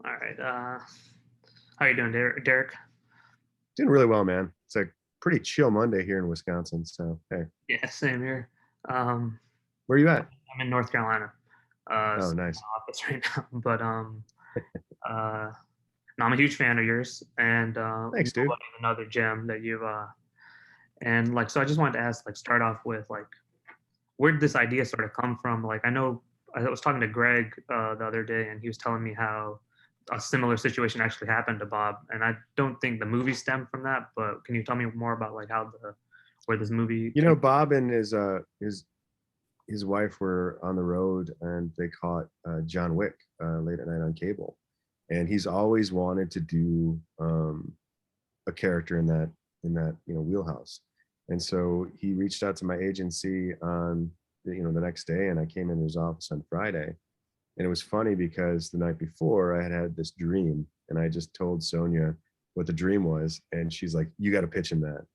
All right. How you doing, Derek? Doing really well, man. It's a pretty chill Monday here in Wisconsin. So, hey, Yeah, same here. Um, where are you at? I'm in North Carolina. Oh, So I'm in nice. the office right now. But uh, no, I'm a huge fan of yours, and Thanks, dude. Nobody another gem that you've and like so. I just wanted to ask, like, start off with like, where did this idea sort of come from? Like, I know I was talking to Greg the other day, and he was telling me how a similar situation actually happened to Bob, and I don't think the movie stemmed from that. But can you tell me more about like how the where this movie You came? know, Bob and his wife were on the road and they caught John Wick late at night on cable, and he's always wanted to do a character in that wheelhouse, and so he reached out to my agency on the next day, and I came into his office on Friday. And it was funny because the night before I had had this dream, and I just told Sonia what the dream was. And she's like, you got to pitch him that.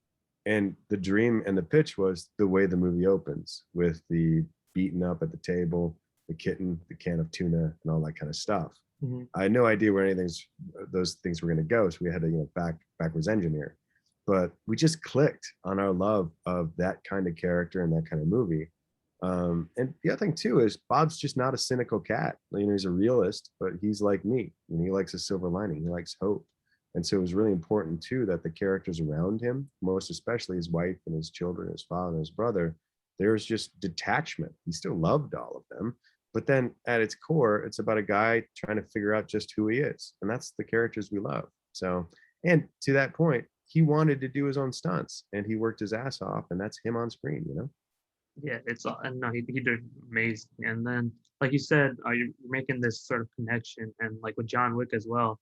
And the dream and the pitch was the way the movie opens, with the beaten up at the table, the kitten, the can of tuna, and all that kind of stuff. Mhm. I had no idea where those things were going to go. So we had to, backwards engineer. But we just clicked on our love of that kind of character and that kind of movie. And the other thing too is Bob's just not a cynical cat. He's a realist, but he's like me. He likes a silver lining. He likes hope. And so it was really important too that the characters around him, most especially his wife and his children, his father and his brother, there's just detachment. He still loved all of them, but then at its core, it's about a guy trying to figure out just who he is, and that's the characters we love. So, and to that point, he wanted to do his own stunts, and he worked his ass off, and that's him on screen. Yeah, it's and no, he did amazing. And then, like you said, you're making this sort of connection, and like with John Wick as well.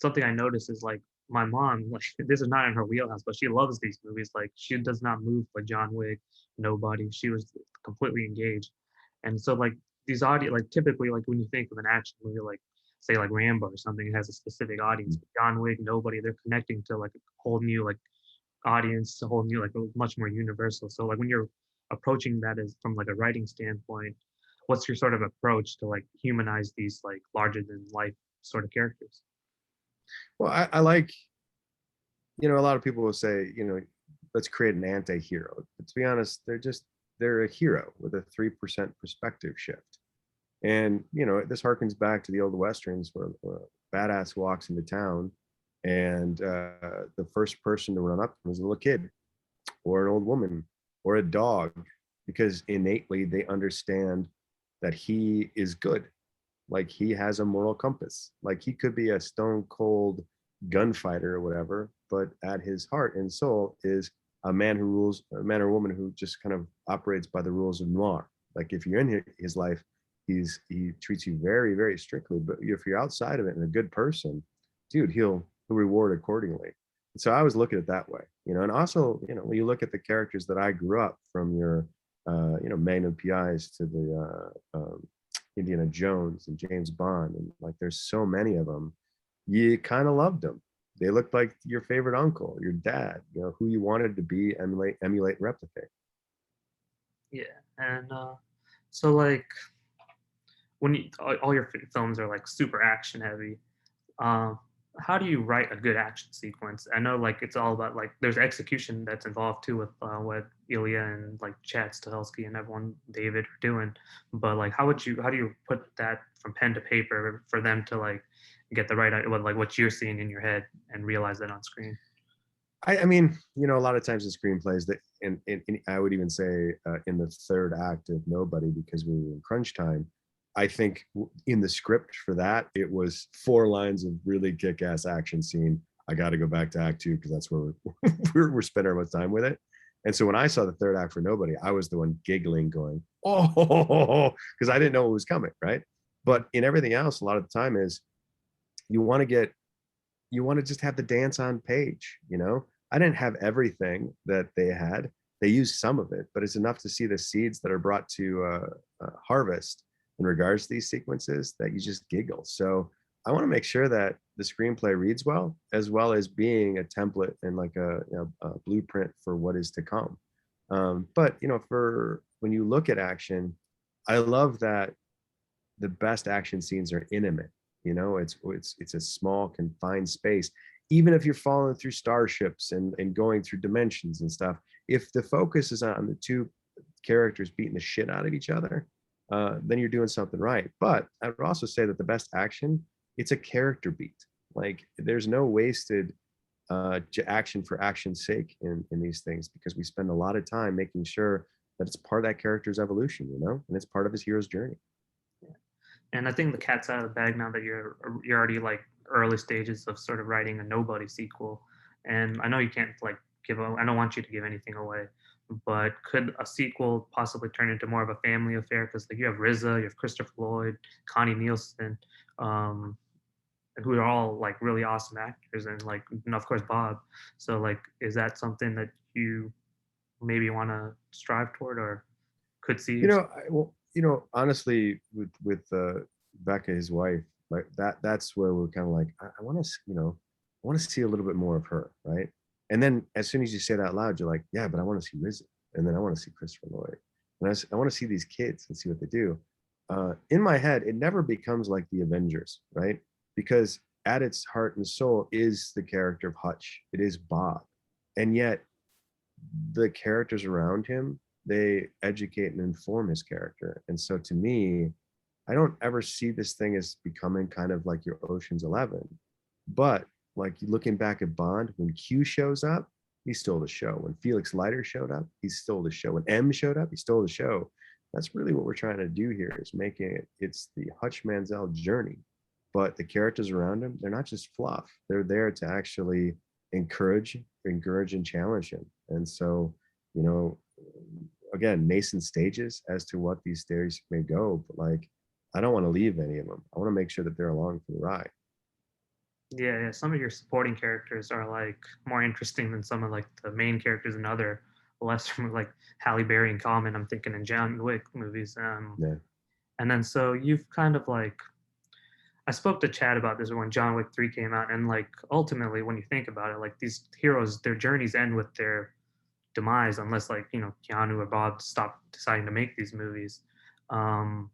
Something I noticed is like my mom, like this is not in her wheelhouse, but she loves these movies. Like she does not move like John Wick, Nobody. She was completely engaged, and so like these audio, like typically like when you think of an action movie, like say like Rambo or something, it has a specific audience. But John Wick, Nobody, they're connecting to like a whole new like audience, a whole new like much more universal. So like when you're approaching that as from like a writing standpoint, what's your sort of approach to like humanize these like larger than life sort of characters? Well, I like, a lot of people will say, let's create an anti-hero. But to be honest, they're a hero with a 3% perspective shift. And, this harkens back to the old Westerns where badass walks into town, and the first person to run up to him is a little kid or an old woman or a dog, because innately they understand that he is good. Like he has a moral compass. Like he could be a stone cold gunfighter or whatever, but at his heart and soul is a man or woman who just kind of operates by the rules of noir. Like if you're in his life, he treats you very, very strictly. But if you're outside of it and a good person, dude, he'll reward accordingly. And so I always look at it that way, and also, when you look at the characters that I grew up from, your Magnum PIs to the Indiana Jones and James Bond, and like there's so many of them. You kind of loved them. They looked like your favorite uncle, your dad, who you wanted to be, emulate, replicate. Yeah, and so like when all your films are like super action heavy, um, how do you write a good action sequence? I know like it's all about like there's execution that's involved too with what Ilya and like Chad Stahelski and everyone David are doing, but like how do you put that from pen to paper for them to like get the right like what you're seeing in your head and realize that on screen? I mean, a lot of times in screenplays that, and I would even say in the third act of Nobody, because we were in crunch time, I think in the script for that, it was 4 lines of really kick-ass action scene. I got to go back to act 2 because that's where we're spending our most time with it. And so when I saw the third act for Nobody, I was the one giggling, going, oh, because I didn't know what was coming, right? But in everything else, a lot of the time is you want to get you want to just have the dance on page. I didn't have everything that they had. They used some of it, but it's enough to see the seeds that are brought to harvest in regards to these sequences that you just giggle. So I want to make sure that the screenplay reads well, as well as being a template and like a blueprint for what is to come. But for when you look at action, I love that the best action scenes are intimate. It's a small confined space. Even if you're falling through starships and going through dimensions and stuff, if the focus is on the two characters beating the shit out of each other, then you're doing something right. But I would also say that the best action, it's a character beat. Like there's no wasted action for action's sake in these things, because we spend a lot of time making sure that it's part of that character's evolution, and it's part of his hero's journey. And I think the cat's out of the bag now that you're already like early stages of sort of writing a nobody sequel. And I know you can't like I don't want you to give anything away, but could a sequel possibly turn into more of a family affair? Because like you have RZA, you have Christopher Lloyd, Connie Nielsen, um, who are all like really awesome actors, and of course Bob. So like, is that something that you maybe want to strive toward or could see yourself? Honestly, with Becca, his wife, like that's where we're kind of like, I want to, I want to see a little bit more of her, right? And then as soon as you say that out loud, you're like, yeah, but I want to see RZA, and then I want to see Christopher Lloyd, and I want to see these kids and see what they do. In my head, it never becomes like the Avengers, right? Because at its heart and soul is the character of Hutch. It is Bob, and yet the characters around him, they educate and inform his character. And so to me, I don't ever see this thing as becoming kind of like your Ocean's 11. But like looking back at Bond, when Q shows up, he stole the show. When Felix Leiter showed up, he stole the show. When M showed up, he stole the show. That's really what we're trying to do here, is making it's the Hutch Manziel journey. But the characters around him, they're not just fluff. They're there to actually encourage and challenge him. And so, you know, again, nascent stages as to what these stories may go, but like, I don't want to leave any of them. I want to make sure that they're along for the ride. Yeah, yeah. Some of your supporting characters are like more interesting than some of like the main characters in other lesser like Halle Berry and Common. I'm thinking in John Wick movies. Yeah. And then so you've kind of like I spoke to Chad about this when John Wick 3 came out, and like ultimately when you think about it, like these heroes, their journeys end with their demise unless like, Keanu or Bob stop deciding to make these movies. Um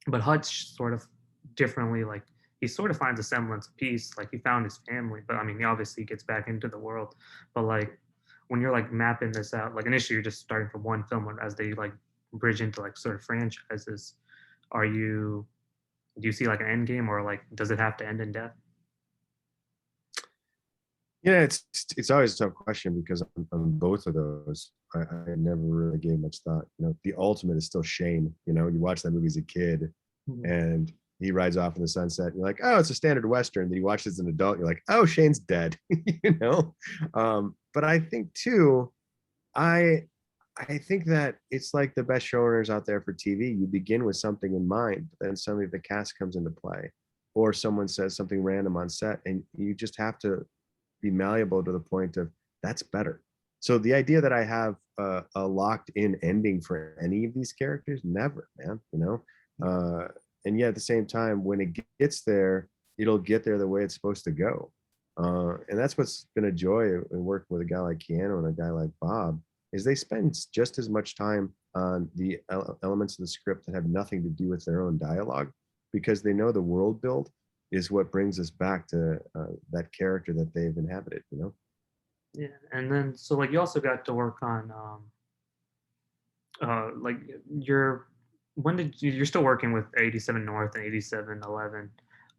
but Hutch sort of differently, like he sort of finds a semblance of peace. Like he found his family, but I mean, he obviously gets back into the world. But like when you're like mapping this out, like initially you're just starting from one film, as they like bridge into like sort of franchises. Are you do you see like an end game, or like does it have to end in death? Yeah, it's always a tough question, because on both of those, I never really gave much thought. The ultimate is still Shane. You watch that movie as a kid, Mhm. and he rides off in the sunset. And you're like, oh, it's a standard Western. Then you watch it as an adult, you're like, oh, Shane's dead. But I think too, I I think that it's like the best showrunners out there for TV. You begin with something in mind, but then suddenly the cast comes into play, or someone says something random on set, and you just have to be malleable to the point of that's better. So the idea that I have a locked in ending for any of these characters, never, man. And yet at the same time, when it gets there, it'll get there the way it's supposed to go. And that's what's been a joy in working with a guy like Keanu and a guy like Bob, is they spend just as much time on the elements of the script that have nothing to do with their own dialogue, because they know the world build is what brings us back to that character that they've inhabited. Yeah, and then so like you also got to work on like you're when did you're still working with 87 North and 8711.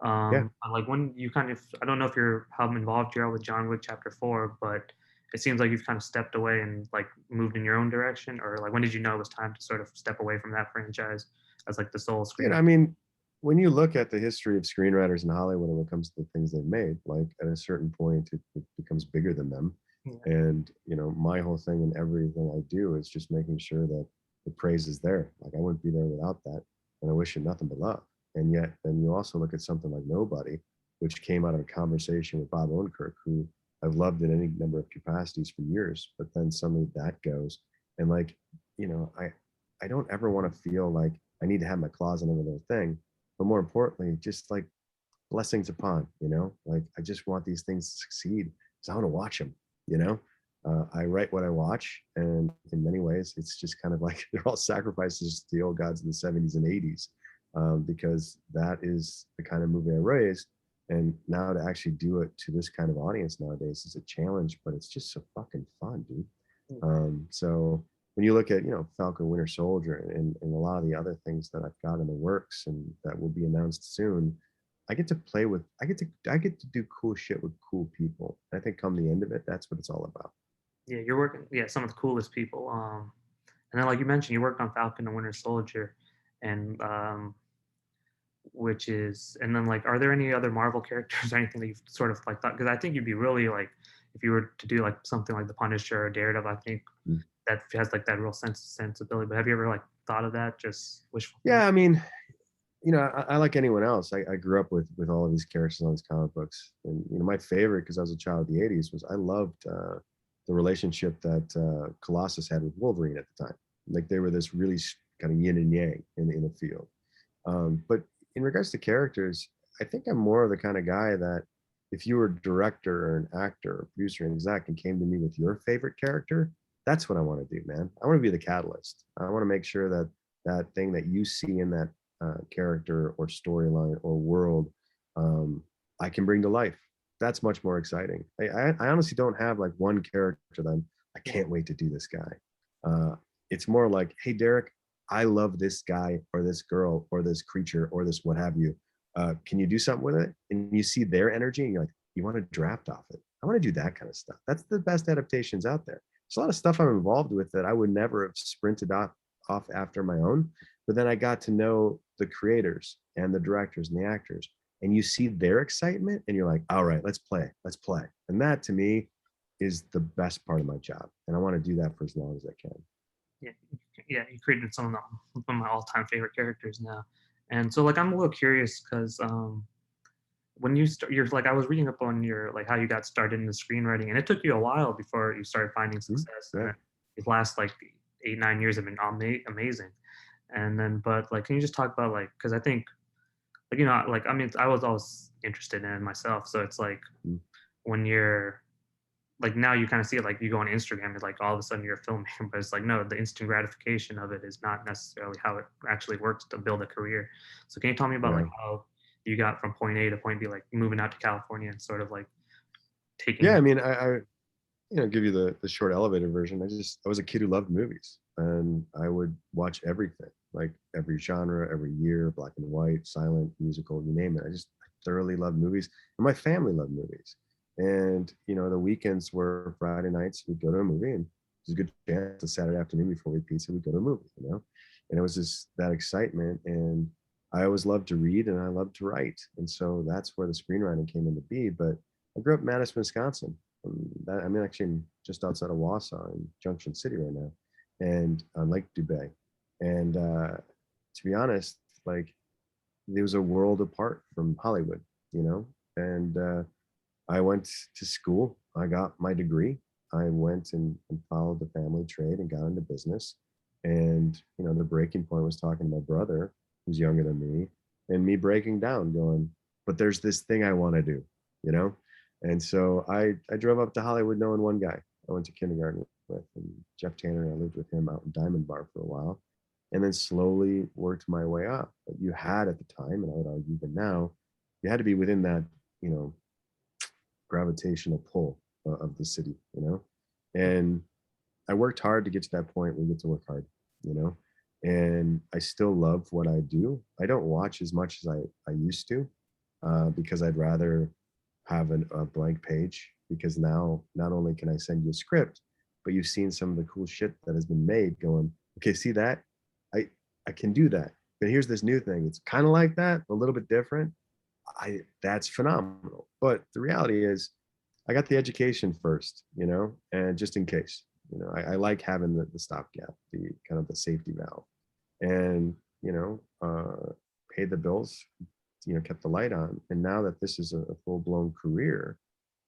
Yeah. Like when you kind of I don't know if you're how involved you are with John Wick Chapter 4, but it seems like you've kind of stepped away and like moved in your own direction, or like when did you know it was time to sort of step away from that franchise as like the sole screen? I mean, when you look at the history of screenwriters in Hollywood and when it comes to the things they've made, like at a certain point, it becomes bigger than them. Yeah. And, my whole thing and everything I do is just making sure that the praise is there. Like I wouldn't be there without that. And I wish you nothing but love. And yet, then you also look at something like Nobody, which came out of a conversation with Bob Odenkirk, who I've loved in any number of capacities for years. But then suddenly that goes. And like, I don't ever want to feel like I need to have my claws in every little thing. But more importantly, just like blessings upon, like I just want these things to succeed because I want to watch them. I write what I watch, and in many ways, it's just kind of like they're all sacrifices to the old gods of the 70s and 80s. because that is the kind of movie I raised. And now to actually do it to this kind of audience nowadays is a challenge, but it's just so fucking fun, dude. So when you look at, Falcon Winter Soldier and a lot of the other things that I've got in the works and that will be announced soon, I get to play with, I get to do cool shit with cool people. I think come the end of it, that's what it's all about. Yeah, you're working. Yeah, some of the coolest people. And then like you mentioned, you worked on Falcon and Winter Soldier, and which is, and then like, are there any other Marvel characters or anything that you've sort of like thought? Because I think you'd be really like, if you were to do like something like the Punisher or Daredevil, I think Mm. that has like that real sensibility. But have you ever like thought of that? Just wishful thinking? Yeah, I mean, I like anyone else. I grew up with all of these characters on these comic books, and my favorite, because I was a child of the '80s, was I loved the relationship that Colossus had with Wolverine at the time. Like they were this really kind of yin and yang in the field. But in regards to characters, I think I'm more of the kind of guy that if you were a director or an actor or producer and exec and came to me with your favorite character, that's what I want to do, man. I want to be the catalyst. I want to make sure that that thing that you see in that character or storyline or world, um, I can bring to life. That's much more exciting. I honestly don't have like one character that I Yeah, can't wait to do this guy. Uh, it's more like, hey, Derek, I love this guy or this girl or this creature or this what have you. Can you do something with it? And you see their energy and you're like, you want to draft off it. I want to do that kind of stuff. That's the best adaptations out there. There's a lot of stuff I'm involved with that I would never have sprinted off after my own. But then I got to know the creators and the directors and the actors, and you see their excitement and you're like, all right, let's play. Let's play. And that to me is the best part of my job. And I want to do that for as long as I can. yeah, yeah. You created some of my all-time favorite characters now, and so like I'm a little curious because when you start, you're like I was reading up on your like how you got started in the screenwriting, and it took you a while before you started finding Mm-hmm. success, and Yeah. then these last like 8 9 years have been amazing. And then, but like, can you just talk about like because I think like like I mean I was always interested in it myself, so it's like Mm-hmm. when you're like now you kind of see it like you go on Instagram, it's like all of a sudden you're filming, but it's like no, the instant gratification of it is not necessarily how it actually works to build a career. So can you tell me about like Yeah. how you got from point A to point B, like moving out to California and sort of like Yeah. taking I mean, give you the short elevator version. I was a kid who loved movies and I would watch everything, like every genre, every year, black and white, silent, musical, you name it. I thoroughly loved movies and my family loved movies. And, the weekends were Friday nights, we'd go to a movie and there's a good chance a Saturday afternoon before we eat pizza, we'd go to a movie. And it was just that excitement. And I always loved to read and I loved to write. And so that's where the screenwriting came into be. But I grew up in Madison, Wisconsin. I'm actually just outside of Wausau in Junction City right now, and on Lake Dubay. And to be honest, like it was a world apart from Hollywood, you know. And I went to school. I got my degree. I went and followed the family trade and got into business. And the breaking point was talking to my brother, who's younger than me, and me breaking down, going, "But there's this thing I want to do," you know. And so I drove up to Hollywood knowing one guy I went to kindergarten with, and Jeff Tanner. I lived with him out in Diamond Bar for a while, and then slowly worked my way up. But you had at the time, and I would argue even now, you had to be within that, you know, gravitational pull of the city, and I worked hard to get to that point where you get to work hard, you know, and I still love what I do. I don't watch as much as I used to, because I'd rather have a blank page, because now not only can I send you a script, but you've seen some of the cool shit that has been made going, okay, see that? I I can do that. But here's this new thing. It's kind of like that, a little bit different. That's phenomenal. But the reality is I got the education first, and just in case, I like having the stopgap, the kind of the safety valve, and paid the bills, kept the light on. And now that this is a full blown career,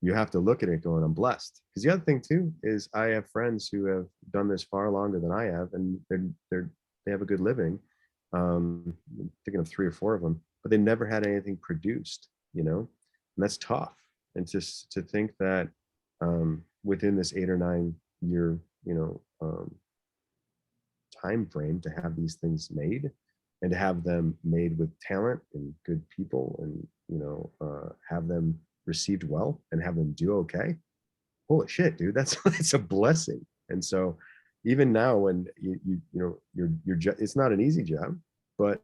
you have to look at it going, I'm blessed. Because the other thing too is I have friends who have done this far longer than I have, and they have a good living. I'm thinking of 3 or 4 of them, but they never had anything produced, and that's tough. And just to think that within this 8 or 9 year, time frame to have these things made, and to have them made with talent and good people, and have them received well and have them do okay. Holy shit, dude, that's that's a blessing. And so even now, when it's not an easy job, but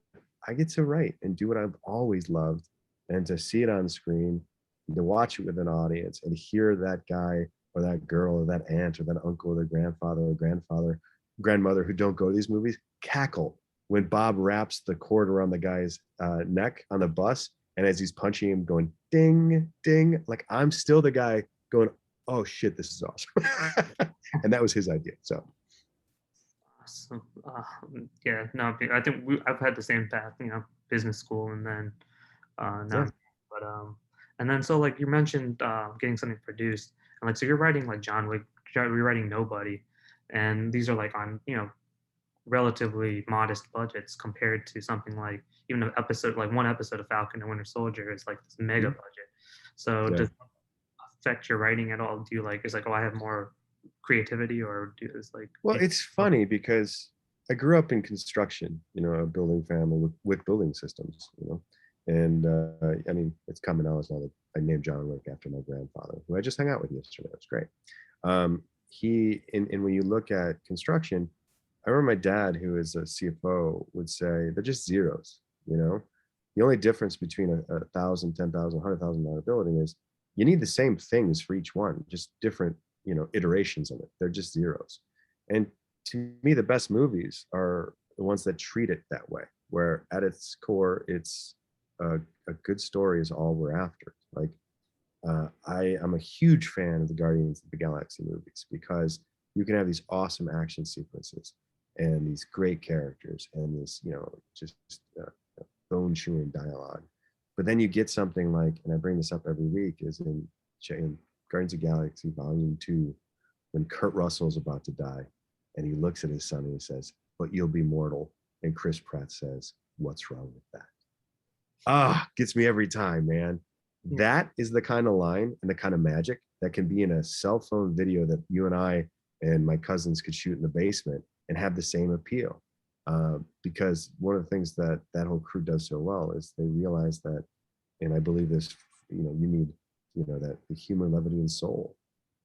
I get to write and do what I've always loved, and to see it on screen, and to watch it with an audience, and hear that guy or that girl or that aunt or that uncle or their grandfather or grandmother who don't go to these movies cackle when Bob wraps the cord around the guy's neck on the bus, and as he's punching him, going ding ding, like I'm still the guy going, oh shit, this is awesome. And that was his idea. So Awesome. Yeah, no, I think I've had the same path, business school, and then now, yeah. but and then so like you mentioned getting something produced, and like so you're writing like John Wick, you're writing Nobody, and these are like on relatively modest budgets compared to something like even an episode like one episode of Falcon and Winter Soldier is like this mega Mhm. budget. So Yeah. does it affect your writing at all? Do you like, it's like, oh, I have more creativity, or do it's like Well, it's funny because I grew up in construction, a building family with building systems, and I mean, it's common knowledge now that I named John Wick after my grandfather, who I just hung out with yesterday. It was great. And when you look at construction, I remember my dad, who is a CFO, would say they're just zeros. The only difference between a thousand, 10,000, $100,000 building is you need the same things for each one, just different, iterations of it. They're just zeros. And to me, the best movies are the ones that treat it that way, where at its core, it's a good story is all we're after. Like, I am a huge fan of the Guardians of the Galaxy movies, because you can have these awesome action sequences and these great characters and this, just bone chewing dialogue. But then you get something like, and I bring this up every week, is in Guardians of the Galaxy Volume 2, when Kurt Russell is about to die, and he looks at his son and he says, "But you'll be mortal." And Chris Pratt says, "What's wrong with that?" Gets me every time, man. yeah, That is the kind of line and the kind of magic that can be in a cell phone video that you and I and my cousins could shoot in the basement and have the same appeal. Because one of the things that that whole crew does so well is they realize that, and I believe this, you need, that the humor, levity, and soul.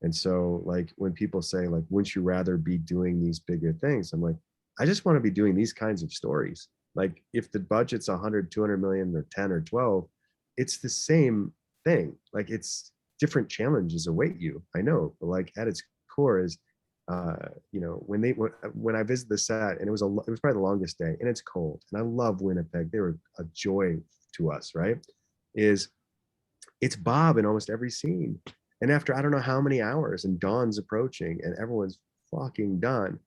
And so, like, when people say, like, wouldn't you rather be doing these bigger things? I'm like, I just want to be doing these kinds of stories. Like, if the budget's 100, 200 million or 10 or 12, it's the same thing. Like, it's different challenges await you. I know, but like at its core is, when I visited the set, and it was probably the longest day, and it's cold, and I love Winnipeg. They were a joy to us, right? Is it's Bob in almost every scene. And after I don't know how many hours, and dawn's approaching, and everyone's fucking done,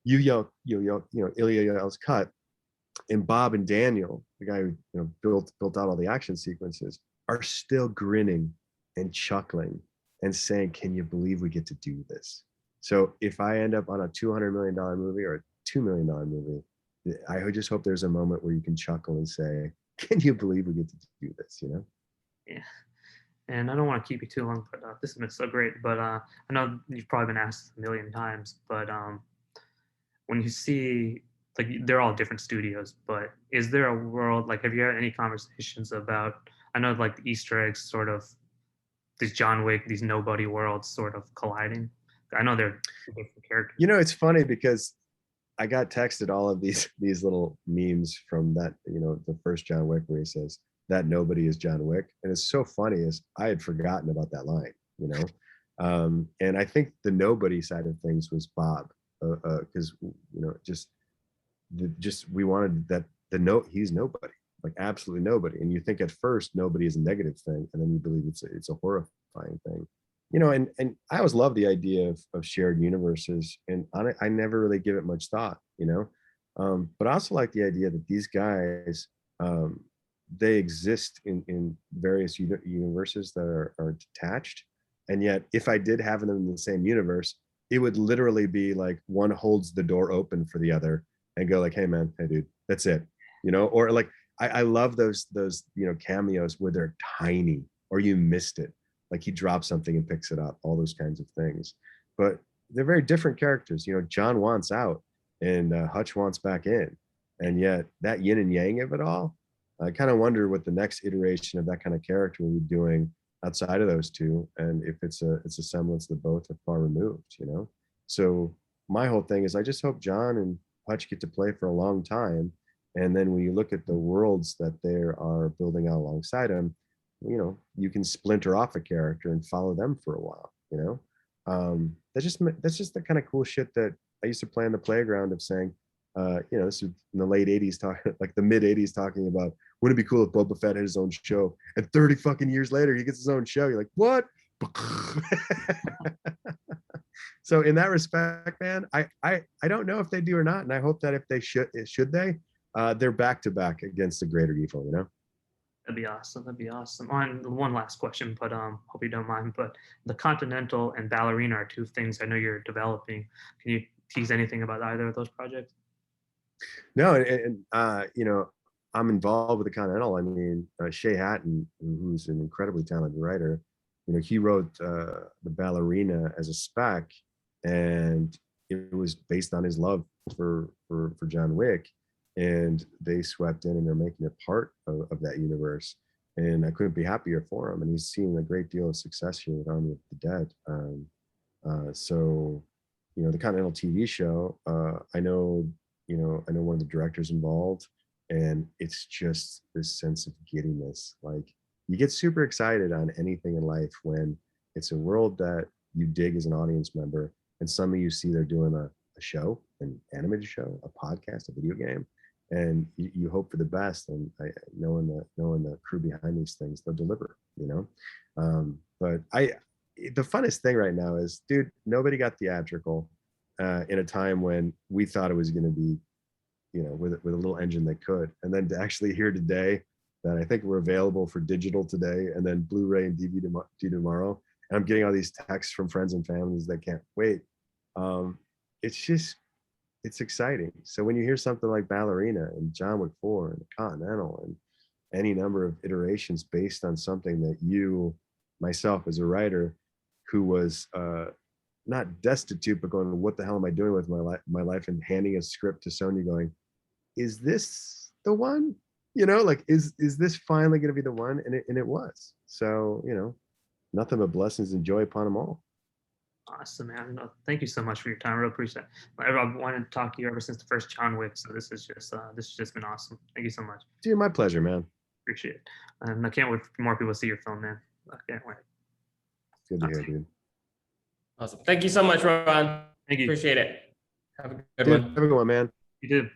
you yell, Ilya yells cut, and Bob and Daniel, the guy who built out all the action sequences, are still grinning and chuckling and saying, "Can you believe we get to do this?" So if I end up on a $200 million movie or a $2 million movie, I just hope there's a moment where you can chuckle and say, "Can you believe we get to do this?" yeah. And I don't want to keep you too long, but this has been so great. But I know you've probably been asked a million times, but when you see, like, they're all different studios, but is there a world, like, have you had any conversations about, I know like the Easter eggs sort of, these John Wick, these Nobody worlds sort of colliding? I know they're different characters. It's funny because I got texted all of these little memes from that, the first John Wick, where he says that nobody is John Wick. And it's so funny, is I had forgotten about that line. And I think the nobody side of things was Bob, because just we wanted that he's nobody, like absolutely nobody. And you think at first nobody is a negative thing, and then you believe it's a horrifying thing. And I always love the idea of shared universes, and I never really give it much thought. But I also like the idea that these guys, they exist in various universes that are detached. And yet, if I did have them in the same universe, it would literally be like one holds the door open for the other and go like, "Hey man, hey dude, that's it." Or like, I love those cameos where they're tiny, or you missed it. Like he drops something and picks it up, all those kinds of things. But they're very different characters. John wants out, and Hutch wants back in. And yet that yin and yang of it all, I kind of wonder what the next iteration of that kind of character will be doing outside of those two, and if it's a semblance that both are far removed, you know. So my whole thing is I just hope John and Hutch get to play for a long time, and then when you look at the worlds that they are building out alongside him, you know, you can splinter off a character and follow them for a while, you know. That's just the kind of cool shit that I used to play on the playground of saying, you know, this is in the late 80s, talking like the mid 80s, talking about wouldn't it be cool if Boba Fett had his own show, and 30 fucking years later he gets his own show. You're like, what? So in that respect, man, I don't know if they do or not, and I hope that if they should they, they're back to back against the greater evil, you know. That'd be awesome. That'd be awesome. On one last question, but hope you don't mind. But the Continental and Ballerina are two things I know you're developing. Can you tease anything about either of those projects? No, and you know, I'm involved with the Continental. I mean, Shay Hatton, who's an incredibly talented writer, you know, he wrote the Ballerina as a spec, and it was based on his love for John Wick, and they swept in and they're making it part of that universe. And I couldn't be happier for him. And he's seen a great deal of success here with Army of the Dead. So, you know, the Continental TV show, I know, you know, I know one of the directors involved, and it's just this sense of giddiness. Like, you get super excited on anything in life when it's a world that you dig as an audience member, and suddenly you see they're doing a show, an animated show, a podcast, a video game, and you hope for the best. And knowing the crew behind these things, they'll deliver, you know. But the funnest thing right now is, dude, nobody got theatrical in a time when we thought it was going to be, you know, with a little engine that could, and then to actually hear today that I think we're available for digital today, and then Blu-ray and DVD tomorrow. And I'm getting all these texts from friends and families that can't wait. It's exciting. So when you hear something like Ballerina and John Wick 4 and the Continental and any number of iterations based on something that you, myself as a writer, who was not destitute, but going, what the hell am I doing with my life, and handing a script to Sony going, is this the one? You know, like, is this finally going to be the one? And it was. So, you know, nothing but blessings and joy upon them all. Awesome, man. No, thank you so much for your time. I really appreciate it. I've wanted to talk to you ever since the first John Wick. So this has just been awesome. Thank you so much. Dude, my pleasure, man. Appreciate it. And I can't wait for more people to see your film, man. I can't wait. Good to hear, dude. Awesome. Thank you so much, Ron. Thank you. Appreciate it. Have a good Dude, one. have a good one, man. You did.